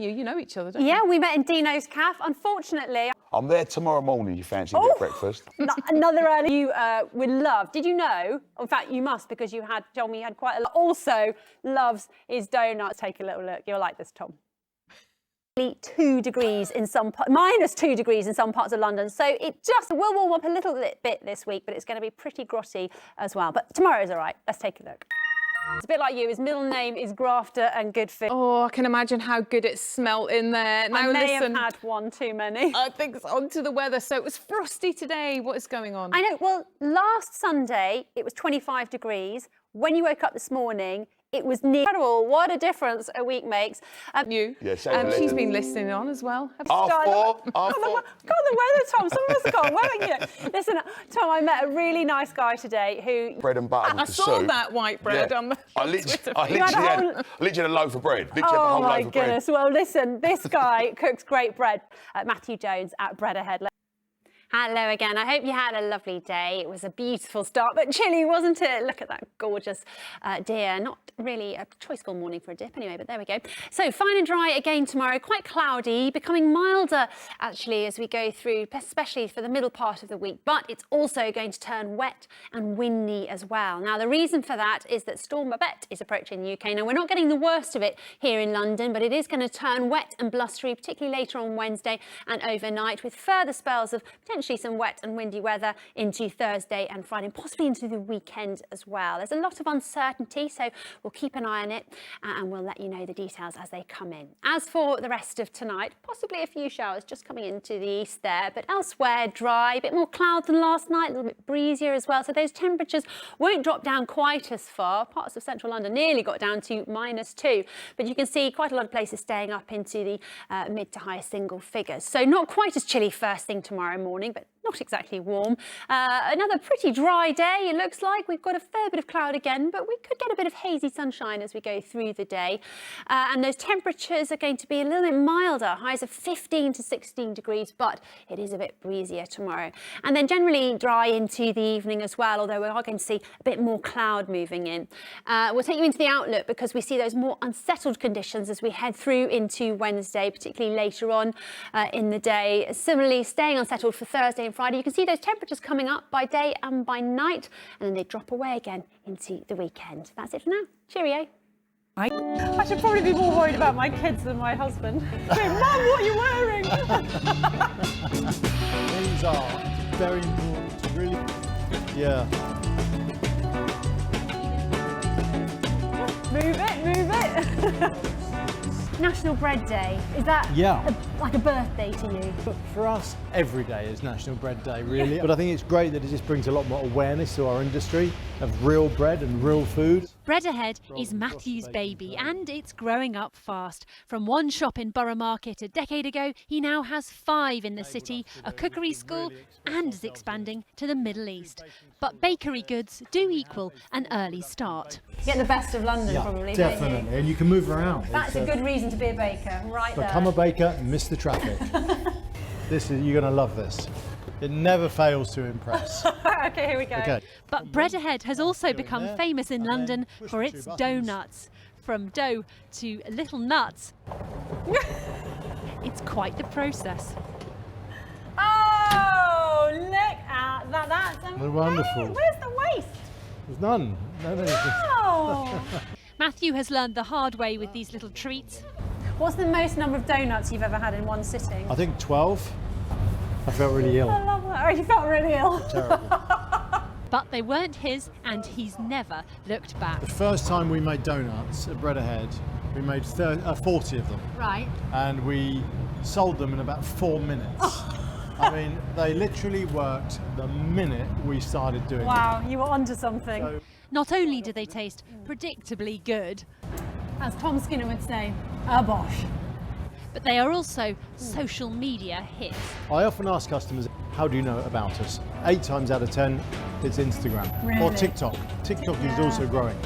you? You know each other, don't you? Yeah, we met in Dino's Cafe. Unfortunately... I'm there tomorrow morning, you fancy a bit of breakfast? Another early you would love. Did you know? In fact, you must, because you had told me you had quite a lot. Also loves his donuts. Take a little look. You'll like this, Tom. 2 degrees in some minus 2 degrees in some parts of London, so it just will warm up a little bit this week, but it's going to be pretty grotty as well. But tomorrow's all right. Let's take a look. It's a bit like you. His middle name is Grafter and good food. Oh, I can imagine how good it smelt in there. Now, I may listen, have had one too many. I think it's on to the weather. So it was frosty today. What is going on? I know. Well, last Sunday it was 25 degrees. When you woke up this morning, it was incredible. What a difference a week makes. You. Yeah, she's been listening on as well. R4. God, the weather, Tom. Some of us have got weather, you know. Listen, Tom, I met a really nice guy today who... Bread and butter I with the saw soup. that white bread on the I literally Twitter. had a loaf of bread. Literally had the whole my loaf of bread. goodness. Well, listen, this guy cooks great bread. Matthew Jones at Bread Ahead. Hello again. I hope you had a lovely day. It was a beautiful start, but chilly, wasn't it? Look at that gorgeous deer. Not really a choiceful morning for a dip anyway, but there we go. So fine and dry again tomorrow, quite cloudy, becoming milder actually as we go through, especially for the middle part of the week, but it's also going to turn wet and windy as well. Now, the reason for that is that Storm Babette is approaching the UK. Now, we're not getting the worst of it here in London, but it is going to turn wet and blustery, particularly later on Wednesday and overnight, with further spells of potentially some wet and windy weather into Thursday and Friday, and possibly into the weekend as well. There's a lot of uncertainty, so we'll keep an eye on it and we'll let you know the details as they come in. As for the rest of tonight, possibly a few showers just coming into the east there, but elsewhere dry, a bit more cloud than last night, a little bit breezier as well, so those temperatures won't drop down quite as far. Parts of central London nearly got down to -2, but you can see quite a lot of places staying up into the mid to high single figures. So not quite as chilly first thing tomorrow morning, but not exactly warm. Another pretty dry day, it looks like. We've got a fair bit of cloud again, but we could get a bit of hazy sunshine as we go through the day. And those temperatures are going to be a little bit milder, highs of 15 to 16 degrees, but it is a bit breezier tomorrow. And then generally dry into the evening as well, although we are going to see a bit more cloud moving in. We'll take you into the outlook because we see those more unsettled conditions as we head through into Wednesday, particularly later on in the day. Similarly, staying unsettled for Thursday and Friday. You can see those temperatures coming up by day and by night, and then they drop away again into the weekend. That's it for now. Cheerio. I should probably be more worried about my kids than my husband. Hey, Mum, what are you wearing? These are very important, really. Yeah. Move it. National Bread Day, is that like a birthday to you? But for us, every day is National Bread Day, really. But I think it's great that it just brings a lot more awareness to our industry of real bread and real food. Bread Ahead is Matthew's baby, and it's growing up fast. From one shop in Borough Market a decade ago, he now has 5 in the city, a cookery school, and is expanding to the Middle East. But bakery goods do equal an early start. You get the best of London, probably. Definitely, and you can move around. That's a good reason to be a baker, right there. Become a baker and miss the traffic. You're going to love this. It never fails to impress. Okay, here we go. Okay. But Bread Ahead has also become famous in London for its donuts. From dough to little nuts. It's quite the process. Oh, look at that. That's amazing. They're wonderful. Where's the waste? There's none. No. Oh. Matthew has learned the hard way with these little treats. What's the most number of donuts you've ever had in one sitting? I think 12. I felt really ill. I love that. Oh, you felt really ill. Terrible. But they weren't his, and he's never looked back. The first time we made donuts at Bread Ahead, we made 40 of them. Right. And we sold them in about 4 minutes. I mean, they literally worked the minute we started doing Wow, you were onto something. So, Not only do they taste predictably good, as Tom Skinner would say, a bosh. but they are also social media hits. I often ask customers, how do you know about us? 8 times out of 10, it's Instagram or Really? TikTok. TikTok is also growing.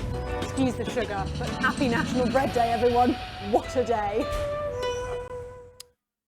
Excuse the sugar, but happy National Bread Day, everyone. What a day.